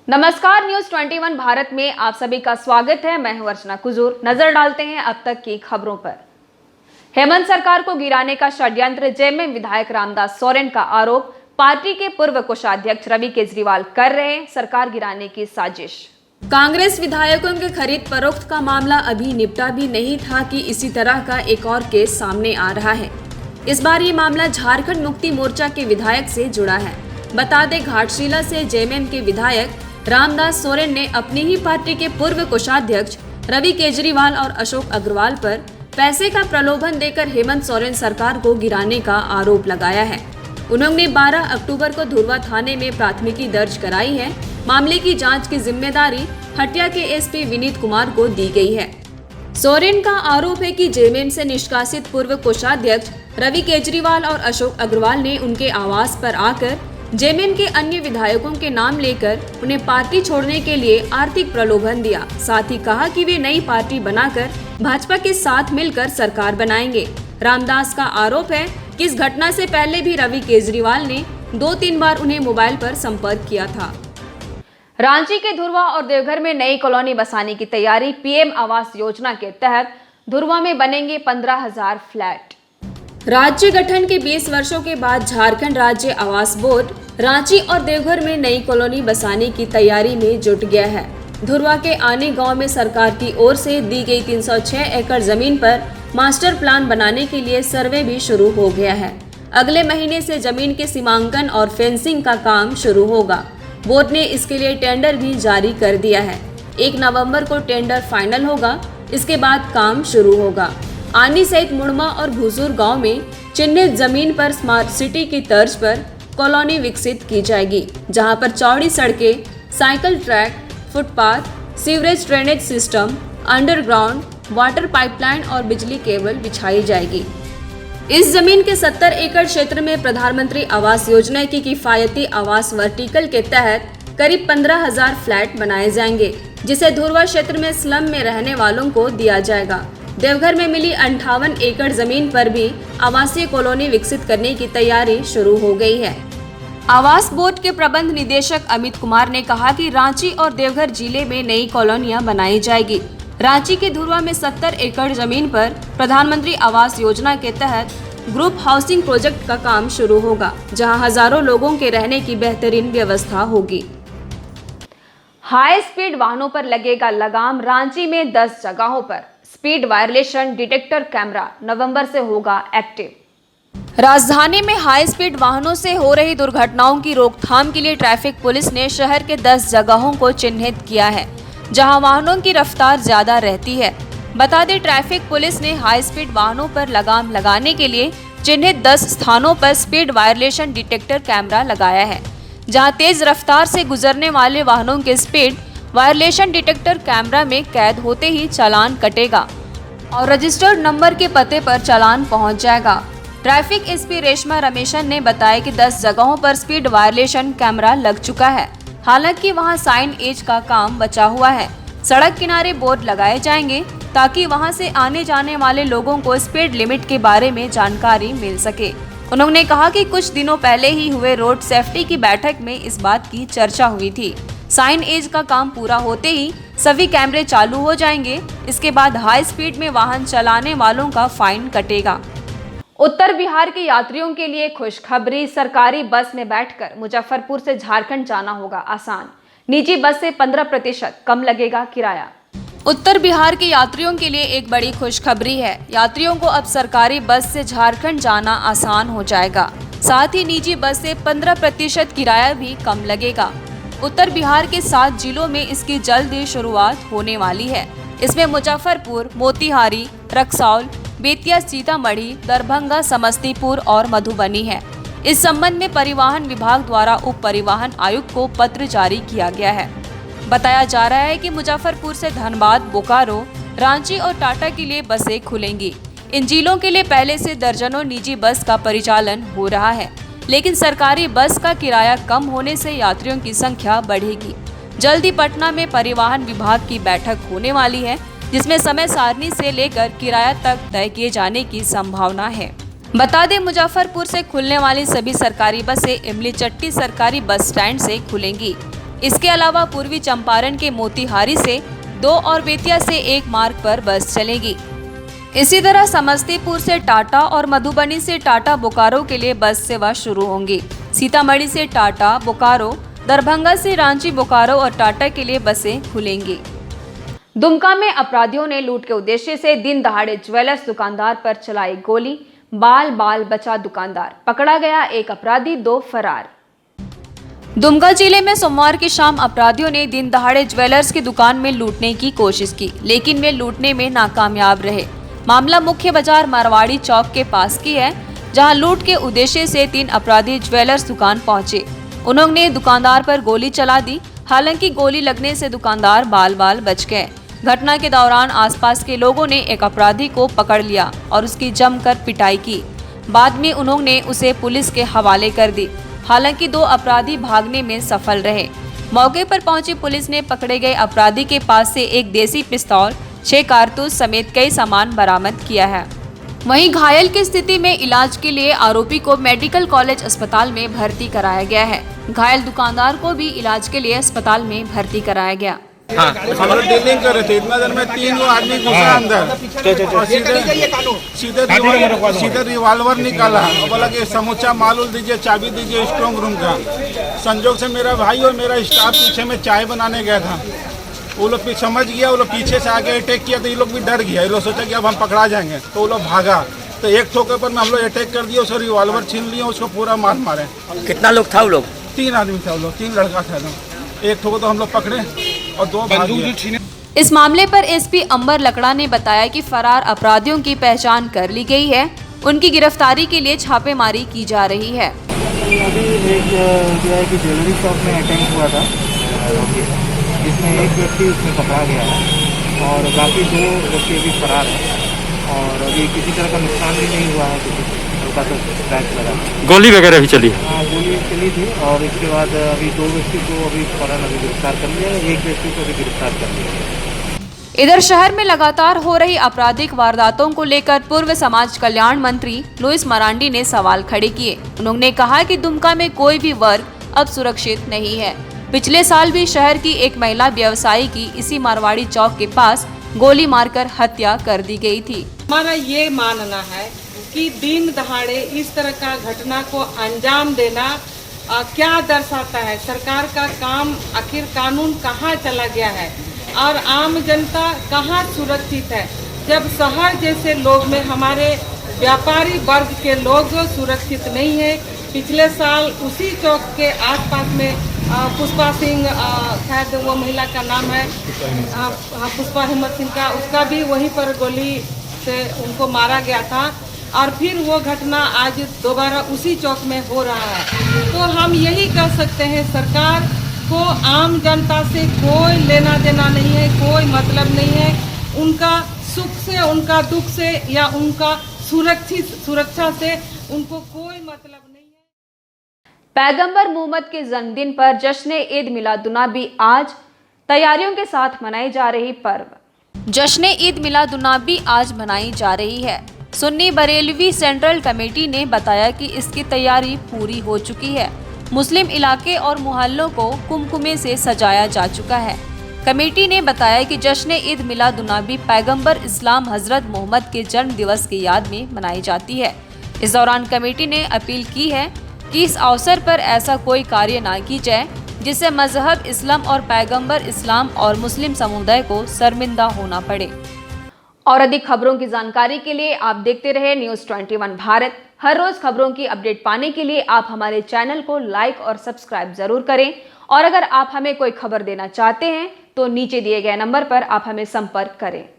नमस्कार, न्यूज 21 भारत में आप सभी का स्वागत है। मैं हूं अर्चना कुजूर। नजर डालते हैं अब तक की खबरों पर। हेमंत सरकार को गिराने का षड्यंत्र, जेएमएम विधायक रामदास सोरेन का आरोप। पार्टी के पूर्व कोषाध्यक्ष रवि केजरीवाल कर रहे हैं सरकार गिराने की साजिश। कांग्रेस विधायकों के खरीद फरोख्त का मामला अभी निपटा भी नहीं था कि इसी तरह का एक और केस सामने आ रहा है। इस बार ये मामला झारखंड मुक्ति मोर्चा के विधायक से जुड़ा है। बता दें, घाटशिला से जेएमएम के विधायक रामदास सोरेन ने अपनी ही पार्टी के पूर्व कोषाध्यक्ष रवि केजरीवाल और अशोक अग्रवाल पर पैसे का प्रलोभन देकर हेमंत सोरेन सरकार को गिराने का आरोप लगाया है। उन्होंने 12 अक्टूबर को धुर्वा थाने में प्राथमिकी दर्ज कराई है। मामले की जांच की जिम्मेदारी हटिया के एसपी विनीत कुमार को दी गई है। सोरेन का आरोप है कि जेएमएम से निष्कासित पूर्व कोषाध्यक्ष रवि केजरीवाल और अशोक अग्रवाल ने उनके आवास पर आकर जेएमएम के अन्य विधायकों के नाम लेकर उन्हें पार्टी छोड़ने के लिए आर्थिक प्रलोभन दिया। साथ ही कहा कि वे नई पार्टी बनाकर भाजपा के साथ मिलकर सरकार बनाएंगे। रामदास का आरोप है कि इस घटना से पहले भी रवि केजरीवाल ने 2-3 बार उन्हें मोबाइल पर संपर्क किया था। रांची के धुर्वा और देवघर में नई कॉलोनी बसाने की तैयारी। पीएम आवास योजना के तहत धुर्वा में बनेंगे 15,000 फ्लैट। राज्य गठन के 20 वर्षों के बाद झारखंड राज्य आवास बोर्ड रांची और देवघर में नई कॉलोनी बसाने की तैयारी में जुट गया है। धुर्वा के आने गांव में सरकार की ओर से दी गई 306 एकड़ जमीन पर मास्टर प्लान बनाने के लिए सर्वे भी शुरू हो गया है। अगले महीने से जमीन के सीमांकन और फेंसिंग का काम शुरू होगा। बोर्ड ने इसके लिए टेंडर भी जारी कर दिया है। 1 नवंबर को टेंडर फाइनल होगा। इसके बाद काम शुरू होगा। आनी सहित मुड़मा और भूसूर गांव में चिन्हित जमीन पर स्मार्ट सिटी की तर्ज पर कॉलोनी विकसित की जाएगी, जहां पर चौड़ी सड़कें, cycle track, footpath, sewerage drainage system, underground water pipeline और बिजली केबल बिछाई जाएगी। इस जमीन के 70 एकड़ क्षेत्र में प्रधानमंत्री आवास योजना की किफायती आवास वर्टिकल के तहत करीब 15,000 फ्लैट बनाए जाएंगे, जिसे धुर्वा क्षेत्र में स्लम में रहने वालों को दिया जाएगा। देवघर में मिली 58 एकड़ जमीन पर भी आवासीय कॉलोनी विकसित करने की तैयारी शुरू हो गई है। आवास बोर्ड के प्रबंध निदेशक अमित कुमार ने कहा कि रांची और देवघर जिले में नई कॉलोनियां बनाई जाएगी। रांची के धुर्वा में 70 एकड़ जमीन पर प्रधानमंत्री आवास योजना के तहत ग्रुप हाउसिंग प्रोजेक्ट का काम शुरू होगा, जहां हजारों लोगों के रहने की बेहतरीन व्यवस्था होगी। हाई स्पीड वाहनों पर लगेगा लगाम। रांची में 10 जगहों पर स्पीड वायलेशन डिटेक्टर कैमरा नवंबर से होगा एक्टिव। राजधानी में हाई स्पीड वाहनों से हो रही दुर्घटनाओं की रोकथाम के लिए ट्रैफिक पुलिस ने शहर के 10 जगहों को चिन्हित किया है, जहां वाहनों की रफ्तार ज्यादा रहती है। बता दें, ट्रैफिक पुलिस ने हाई स्पीड वाहनों पर लगाम लगाने के लिए चिन्हित 10 स्थानों पर स्पीड वायलेशन डिटेक्टर कैमरा लगाया है, जहां तेज रफ्तार से गुजरने वाले वाहनों के स्पीड वायलेशन डिटेक्टर कैमरा में कैद होते ही चालान कटेगा और रजिस्टर्ड नंबर के पते पर चालान पहुंच जाएगा। ट्रैफिक एसपी रेशमा रमेशन ने बताया कि 10 जगहों पर स्पीड वायलेशन कैमरा लग चुका है। हालांकि वहां साइन एज का काम बचा हुआ है। सड़क किनारे बोर्ड लगाए जाएंगे ताकि वहां से आने जाने वाले लोगों को स्पीड लिमिट के बारे में जानकारी मिल सके। उन्होंने कहा कि कुछ दिनों पहले ही हुए रोड सेफ्टी की बैठक में इस बात की चर्चा हुई थी। साइन एज का काम पूरा होते ही सभी कैमरे चालू हो जाएंगे। इसके बाद हाई स्पीड में वाहन चलाने वालों का फाइन कटेगा। उत्तर बिहार के यात्रियों के लिए खुशखबरी। सरकारी बस में बैठकर मुजफ्फरपुर से झारखंड जाना होगा आसान। निजी बस से 15% कम लगेगा किराया। उत्तर बिहार के यात्रियों के लिए एक बड़ी खुशखबरी है। यात्रियों को अब सरकारी बस से झारखंड जाना आसान हो जाएगा। साथ ही निजी बस से 15% किराया भी कम लगेगा। उत्तर बिहार के 7 जिलों में इसकी जल्द ही शुरुआत होने वाली है। इसमें मुजफ्फरपुर, मोतिहारी, रक्सौल, बेतिया, सीतामढ़ी, दरभंगा, समस्तीपुर और मधुबनी है। इस संबंध में परिवहन विभाग द्वारा उप परिवहन आयुक्त को पत्र जारी किया गया है। बताया जा रहा है कि मुजफ्फरपुर से धनबाद, बोकारो, रांची और टाटा के लिए बसें खुलेंगी। इन जिलों के लिए पहले से दर्जनों निजी बस का परिचालन हो रहा है, लेकिन सरकारी बस का किराया कम होने से यात्रियों की संख्या बढ़ेगी। जल्द ही पटना में परिवहन विभाग की बैठक होने वाली है, जिसमें समय सारणी से लेकर किराया तक तय किए जाने की संभावना है। बता दें, मुजफ्फरपुर से खुलने वाली सभी सरकारी बसें इमली चट्टी सरकारी बस स्टैंड से खुलेंगी। इसके अलावा पूर्वी चंपारण के मोतिहारी से 2 और बेतिया से 1 मार्ग पर बस चलेगी। इसी तरह समस्तीपुर से टाटा और मधुबनी से टाटा बोकारो के लिए बस सेवा शुरू होंगी। सीतामढ़ी से टाटा बोकारो, दरभंगा से रांची बोकारो और टाटा के लिए बसें खुलेंगी। दुमका में अपराधियों ने लूट के उद्देश्य से दिन दहाड़े ज्वेलर्स दुकानदार पर चलाई गोली, बाल बचा दुकानदार, पकड़ा गया एक अपराधी, 2 फरार। दुमका जिले में सोमवार की शाम अपराधियों ने दिन दहाड़े ज्वेलर्स की दुकान में लूटने की कोशिश की, लेकिन वे लूटने में नाकामयाब रहे। मामला मुख्य बाजार मारवाड़ी चौक के पास की है, जहां लूट के उद्देश्य से 3 अपराधी ज्वेलर्स दुकान पहुंचे। उन्होंने दुकानदार पर गोली चला दी। हालांकि गोली लगने से दुकानदार बाल बच गए। घटना के दौरान आसपास के लोगों ने एक अपराधी को पकड़ लिया और उसकी जमकर पिटाई की। बाद में उन्होंने उसे पुलिस के हवाले कर दी। हालांकि 2 अपराधी भागने में सफल रहे। मौके पर पहुंची पुलिस ने पकड़े गए अपराधी के पास से एक देसी पिस्तौल, 6 कारतूस समेत कई सामान बरामद किया है। वहीं घायल की स्थिति में इलाज के लिए आरोपी को मेडिकल कॉलेज अस्पताल में भर्ती कराया गया है। घायल दुकानदार को भी इलाज के लिए अस्पताल में भर्ती कराया गया। हाँ, हम लोग डीलिंग कर रहे थे। इतना देर में 3 आदमी घुसा अंदर और सीधे रिवॉल्वर निकाला और बोला कि समूचा मालूल दीजिए, चाबी दीजिए स्ट्रॉन्ग रूम का। संजोग से मेरा भाई और मेरा स्टाफ पीछे में चाय बनाने गया था। वो लोग समझ गया, वो लोग पीछे से आके अटैक किया तो ये लोग भी डर गया। ये लोग सोचा कि अब हम पकड़ा जाएंगे, तो वो लोग भागा। तो एक ठोके पर हम लोग अटैक कर दिया, उसको रिवॉल्वर छीन लिया, उसको पूरा मारे। कितना लोग था वो लोग? 3 आदमी था वो लोग, 3 लड़का था। एक ठोको तो हम लोग पकड़े और 2 भाग गए। इस मामले पर एसपी अंबर लकड़ा ने बताया कि फरार अपराधियों की पहचान कर ली गई है। उनकी गिरफ्तारी के लिए छापेमारी की जा रही है। अभी एक जो है कि ज्वेलरी शॉप में अटैक हुआ था, जिसमें एक व्यक्ति उसमें पकड़ा गया है और बाकी 2 व्यक्ति अभी फरार हैं और अभी किसी तरह का नुकसान भी नहीं हुआ है। किसी हल्का सा क्रैच लगा, गोली वगैरह भी चली है। हाँ, गोली चली थी और इसके बाद अभी 2 व्यक्ति को अभी फौरन अभी गिरफ्तार कर लिया है, एक व्यक्ति को भी गिरफ्तार कर लिया है। इधर शहर में लगातार हो रही आपराधिक वारदातों को लेकर पूर्व समाज कल्याण मंत्री लुइस मरांडी ने सवाल खड़े किए। उन्होंने कहा कि दुमका में कोई भी वर्ग अब सुरक्षित नहीं है। पिछले साल भी शहर की एक महिला व्यवसायी की इसी मारवाड़ी चौक के पास गोली मारकर हत्या कर दी गई थी। हमारा ये मानना है कि दिन दहाड़े इस तरह का घटना को अंजाम देना क्या दर्शाता है? सरकार का काम, आखिर कानून कहाँ चला गया है और आम जनता कहाँ सुरक्षित है? जब शहर जैसे लोग में हमारे व्यापारी वर्ग के लोग सुरक्षित नहीं है। पिछले साल उसी चौक के आसपास में पुष्पा सिंह, शायद वो महिला का नाम है, पुष्पा हिम्मत सिंह का, उसका भी वहीं पर गोली से उनको मारा गया था और फिर वो घटना आज दोबारा उसी चौक में हो रहा है। तो हम यही कह सकते हैं, सरकार को आम जनता से कोई लेना देना नहीं है, कोई मतलब नहीं है। उनका सुख से, उनका दुख से या उनका सुरक्षा से उनको कोई मतलब नहीं है। पैगंबर मोहम्मद के जन्मदिन पर जश्न ईद मिलादुन्नबी आज तैयारियों के साथ मनाई जा रही पर्व। जश्न ईद मिलादुन्नबी आज मनाई जा रही है। सुन्नी बरेलवी सेंट्रल कमेटी ने बताया कि इसकी तैयारी पूरी हो चुकी है। मुस्लिम इलाके और मोहल्लों को कुमकुमे से सजाया जा चुका है। कमेटी ने बताया कि जश्न ईद मिलादुन्नबी पैगंबर इस्लाम हजरत मोहम्मद के जन्म दिवस की याद में मनाई जाती है। इस दौरान कमेटी ने अपील की है कि इस अवसर पर ऐसा कोई कार्य न की जाए जिससे मजहब इस्लाम और पैगंबर इस्लाम और मुस्लिम समुदाय को शर्मिंदा होना पड़े। और अधिक खबरों की जानकारी के लिए आप देखते रहे न्यूज़ 21 भारत। हर रोज खबरों की अपडेट पाने के लिए आप हमारे चैनल को लाइक और सब्सक्राइब जरूर करें। और अगर आप हमें कोई खबर देना चाहते हैं तो नीचे दिए गए नंबर पर आप हमें संपर्क करें।